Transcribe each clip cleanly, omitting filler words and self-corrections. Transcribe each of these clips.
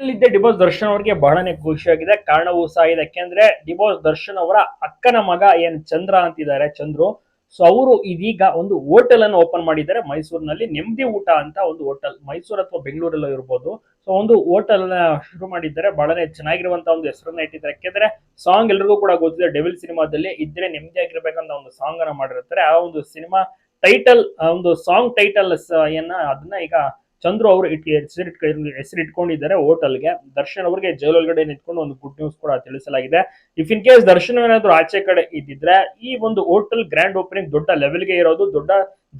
ಇಲ್ಲಿದ್ದೆ D boss Darshan ಅವರಿಗೆ ಬಹಳನೇ ಖುಷಿಯಾಗಿದೆ. ಕಾರಣವೂ ಸಹ ಇದೆ. ಯಾಕೆಂದ್ರೆ ಡಿಬೋಸ್ ದರ್ಶನ್ ಅವರ ಅಕ್ಕನ ಮಗ ಏನ್ ಚಂದ್ರ ಅಂತಿದ್ದಾರೆ, ಚಂದ್ರು. ಸೊ ಅವರು ಇದೀಗ ಒಂದು ಹೋಟೆಲ್ ಅನ್ನು ಓಪನ್ ಮಾಡಿದ್ದಾರೆ ಮೈಸೂರಿನಲ್ಲಿ. ನೆಮ್ಮದಿ ಊಟ ಅಂತ ಒಂದು ಹೋಟೆಲ್, ಮೈಸೂರು ಅಥವಾ ಬೆಂಗಳೂರಲ್ಲೂ ಇರ್ಬೋದು. ಸೊ ಒಂದು ಹೋಟೆಲ್ ಶುರು ಮಾಡಿದ್ದಾರೆ. ಬಹಳನೇ ಚೆನ್ನಾಗಿರುವಂತ ಒಂದು ಹೆಸರನ್ನ ಇಟ್ಟಿದ್ದಾರೆ. ಯಾಕೆಂದ್ರೆ ಸಾಂಗ್ ಎಲ್ರಿಗೂ ಕೂಡ ಗೊತ್ತಿದೆ, ಡೆವಿಲ್ ಸಿನಿಮಾದಲ್ಲಿ ಇದ್ರೆ ನೆಮ್ಮದಿಯಾಗಿರ್ಬೇಕಂತ ಒಂದು ಸಾಂಗ್ ಅನ್ನ ಮಾಡಿರ್ತಾರೆ. ಆ ಒಂದು ಸಿನಿಮಾ ಟೈಟಲ್, ಒಂದು ಸಾಂಗ್ ಟೈಟಲ್ ಅದನ್ನ ಈಗ ಚಂದ್ರು ಅವರು ಹೆಸರಿಟ್ಕೊಂಡಿದ್ದಾರೆ ಹೋಟೆಲ್ಗೆ. ದರ್ಶನ್ ಅವರಿಗೆ ಜೈಲೊಳಗಡೆ ನಿಂತ್ಕೊಂಡು ಒಂದು ಗುಡ್ ನ್ಯೂಸ್ ಕೂಡ ತಿಳಿಸಲಾಗಿದೆ. ಇಫ್ ಇನ್ ಕೇಸ್ ದರ್ಶನ್ ಏನಾದ್ರು ಆಚೆ ಕಡೆ ಇದ್ದಿದ್ರೆ ಈ ಒಂದು ಹೋಟೆಲ್ ಗ್ರ್ಯಾಂಡ್ ಓಪನಿಂಗ್ ದೊಡ್ಡ ಲೆವೆಲ್ಗೆ ಇರೋದು, ದೊಡ್ಡ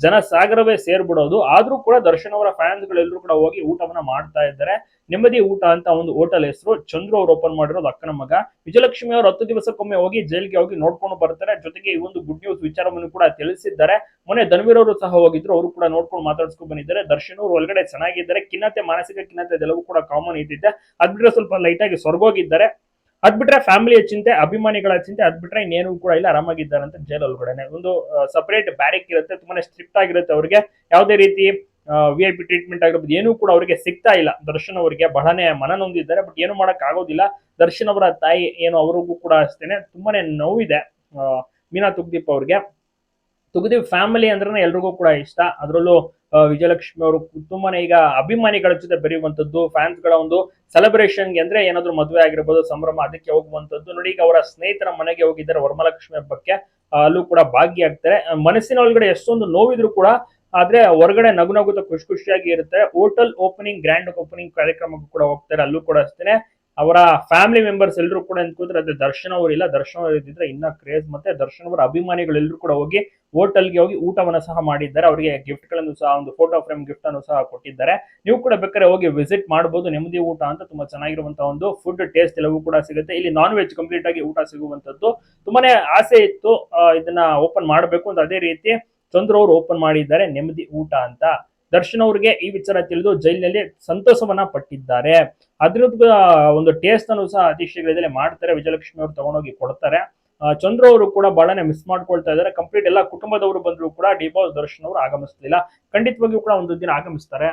ಜನ ಸಾಗರವೇ ಸೇರ್ಬಿಡೋದು. ಆದ್ರೂ ಕೂಡ ದರ್ಶನ್ ಅವರ ಫ್ಯಾನ್ಸ್ ಗಳೆಲ್ಲರೂ ಕೂಡ ಹೋಗಿ ಊಟವನ್ನ ಮಾಡ್ತಾ ಇದ್ದಾರೆ. ನೆಮ್ಮದಿ ಊಟ ಅಂತ ಒಂದು ಹೋಟೆಲ್ ಹೆಸರು. ಚಂದ್ರು ಅವರು ಓಪನ್ ಮಾಡಿರೋದು ಅಕ್ಕನ ಮಗ. ವಿಜಯಲಕ್ಷ್ಮಿ ಅವರು 10 ದಿವಸಕ್ಕೊಮ್ಮೆ ಹೋಗಿ ಜೈಲ್ಗೆ ಹೋಗಿ ನೋಡ್ಕೊಂಡು ಬರ್ತಾರೆ. ಜೊತೆಗೆ ಈ ಒಂದು ಗುಡ್ ನ್ಯೂಸ್ ವಿಚಾರವನ್ನು ಕೂಡ ತಿಳಿಸಿದ್ದಾರೆ. ಮೊನ್ನೆ ಧನ್ವೀರ್ ಅವರು ಸಹ ಹೋಗಿದ್ರು, ಅವರು ಕೂಡ ನೋಡ್ಕೊಂಡು ಮಾತಾಡ್ಸ್ಕೊಂಡು ಬಂದಿದ್ದಾರೆ. ದರ್ಶನ್ ಅವರು ಒಳಗಡೆ ಚೆನ್ನಾಗಿದ್ದಾರೆ. ಖಿನ್ನತೆ, ಮಾನಸಿಕ ಖಿನ್ನತೆ ಇದೆಲ್ಲವೂ ಕೂಡ ಕಾಮನ್ ಇದ್ದಿದ್ದೆ. ಅದ್ ಬಿಟ್ರೆ ಸ್ವಲ್ಪ ಲೈಟ್ ಆಗಿ ಸ್ವರ್ಗೋಗಿದ್ದಾರೆ. ಅದ್ ಬಿಟ್ರೆ ಫ್ಯಾಮಿಲಿಯ ಚಿಂತೆ, ಅಭಿಮಾನಿಗಳ ಚಿಂತೆ, ಅದ್ ಬಿಟ್ರೆ ಇನ್ನೇನು ಕೂಡ ಇಲ್ಲ, ಆರಾಮಾಗಿದ್ದಾರೆ ಅಂತ ಜೈಲ್ ಒಳಗಡೆ. ಒಂದು ಸಪರೇಟ್ ಬ್ಯಾರಿಕ್ ಇರುತ್ತೆ, ತುಂಬಾನೇ ಸ್ಟ್ರಿಕ್ಟ್ ಆಗಿರುತ್ತೆ ಅವ್ರಿಗೆ. ಯಾವುದೇ ರೀತಿ VIP ಟ್ರೀಟ್ಮೆಂಟ್ ಆಗಿರ್ಬೋದು ಏನೂ ಕೂಡ ಅವರಿಗೆ ಸಿಗ್ತಾ ಇಲ್ಲ. ದರ್ಶನ್ ಅವರಿಗೆ ಬಹಳನೇ ಮನನೊಂದಿದ್ದಾರೆ. ಬಟ್ ಏನು ಮಾಡಕ್ ಆಗೋದಿಲ್ಲ. ದರ್ಶನ್ ಅವರ ತಾಯಿ ಏನು, ಅವ್ರಿಗೂ ಕೂಡ ಅಷ್ಟೇನೆ ತುಂಬಾನೇ ನೋವಿದೆ. ಮೀನಾ ತುಗ್ದೀಪ್ ಅವ್ರಿಗೆ. ತುಗದೀಪ್ ಫ್ಯಾಮಿಲಿ ಅಂದ್ರೆ ಎಲ್ರಿಗೂ ಕೂಡ ಇಷ್ಟ. ಅದರಲ್ಲೂ ವಿಜಯಲಕ್ಷ್ಮಿ ಅವರು ತುಂಬಾನೇ ಈಗ ಅಭಿಮಾನಿಗಳ ಜೊತೆ ಬೆರೆಯುವಂತದ್ದು, ಫ್ಯಾನ್ಸ್ ಗಳ ಒಂದು ಸೆಲೆಬ್ರೇಷನ್ಗೆ ಅಂದ್ರೆ ಏನಾದ್ರು ಮದುವೆ ಆಗಿರ್ಬೋದು, ಸಂಭ್ರಮ, ಅದಕ್ಕೆ ಹೋಗುವಂತದ್ದು. ನೋಡಿ, ಈಗ ಅವರ ಸ್ನೇಹಿತರ ಮನೆಗೆ ಹೋಗಿದ್ದಾರೆ ವರಮಹಾಲಕ್ಷ್ಮಿ ಹಬ್ಬಕ್ಕೆ. ಅಲ್ಲೂ ಕೂಡ ಭಾಗಿಯಾಗ್ತಾರೆ. ಮನಸ್ಸಿನ ಒಳಗಡೆ ಎಷ್ಟೊಂದು ನೋವಿದ್ರು ಕೂಡ, ಆದ್ರೆ ಹೊರಗಡೆ ನಗು ನಗುತ್ತ ಖುಷಿ ಖುಷಿಯಾಗಿ ಇರುತ್ತೆ. ಹೋಟೆಲ್ ಓಪನಿಂಗ್, ಗ್ರ್ಯಾಂಡ್ ಓಪನಿಂಗ್ ಕಾರ್ಯಕ್ರಮಕ್ಕೂ ಕೂಡ ಹೋಗ್ತಾರೆ. ಅಲ್ಲೂ ಕೂಡ ಅಷ್ಟೇನೆ ಅವರ ಫ್ಯಾಮಿಲಿ ಮೆಂಬರ್ಸ್ ಎಲ್ಲರೂ ಕೂಡ ನಿಂತ್ಕೊಂಡ್ರೆ. ಅದೇ ದರ್ಶನ್ ಅವರು ಇಲ್ಲ, ದರ್ಶನ್ ಅವರು ಇದ್ದಿದ್ರೆ ಇನ್ನ ಕ್ರೇಜ್. ಮತ್ತೆ ದರ್ಶನ್ ಅವರ ಅಭಿಮಾನಿಗಳು ಎಲ್ಲರೂ ಕೂಡ ಹೋಗಿ ಹೋಟೆಲ್ಗೆ ಹೋಗಿ ಊಟವನ್ನು ಸಹ ಮಾಡಿದ್ದಾರೆ. ಅವರಿಗೆ ಗಿಫ್ಟ್ ಗಳನ್ನು ಸಹ, ಒಂದು ಫೋಟೋ ಫ್ರೇಮ್ ಗಿಫ್ಟ್ ಅನ್ನು ಸಹ ಕೊಟ್ಟಿದ್ದಾರೆ. ನೀವು ಕೂಡ ಬೇಕಾದ್ರೆ ಹೋಗಿ ವಿಸಿಟ್ ಮಾಡಬಹುದು. ನೆಮ್ಮದಿ ಊಟ ಅಂತ ತುಂಬಾ ಚೆನ್ನಾಗಿರುವಂತಹ ಒಂದು ಫುಡ್ ಟೇಸ್ಟ್ ಎಲ್ಲವೂ ಕೂಡ ಸಿಗುತ್ತೆ. ಇಲ್ಲಿ ನಾನ್ ವೆಜ್ ಕಂಪ್ಲೀಟ್ ಆಗಿ ಊಟ ಸಿಗುವಂತದ್ದು. ತುಂಬಾನೇ ಆಸೆ ಇತ್ತು ಇದನ್ನ ಓಪನ್ ಮಾಡಬೇಕು ಅಂತ. ಅದೇ ರೀತಿ ಚಂದ್ರ ಅವರು ಓಪನ್ ಮಾಡಿದ್ದಾರೆ ನೆಮ್ಮದಿ ಊಟ ಅಂತ. ದರ್ಶನ್ ಅವರಿಗೆ ಈ ವಿಚಾರ ತಿಳಿದು ಜೈಲಿನಲ್ಲಿ ಸಂತೋಷವನ್ನ ಪಟ್ಟಿದ್ದಾರೆ. ಅದ್ರದ್ದು ಒಂದು ಟೇಸ್ಟ್ ಅನ್ನು ಸಹ ಅತಿ ಶೀಘ್ರದಲ್ಲೇ ಮಾಡ್ತಾರೆ. ವಿಜಯಲಕ್ಷ್ಮಿ ಅವರು ತಗೊಂಡೋಗಿ ಕೊಡ್ತಾರೆ. ಚಂದ್ರು ಅವರು ಕೂಡ ಬಹಳನೇ ಮಿಸ್ ಮಾಡ್ಕೊಳ್ತಾ ಇದ್ದಾರೆ. ಕಂಪ್ಲೀಟ್ ಎಲ್ಲ ಕುಟುಂಬದವರು ಬಂದ್ರು ಕೂಡ ಡಿ ಬಾಸ್ ದರ್ಶನ್ ಅವರು ಆಗಮಿಸಲಿಲ್ಲ. ಖಂಡಿತವಾಗಿಯೂ ಕೂಡ ಒಂದು ದಿನ ಆಗಮಿಸ್ತಾರೆ.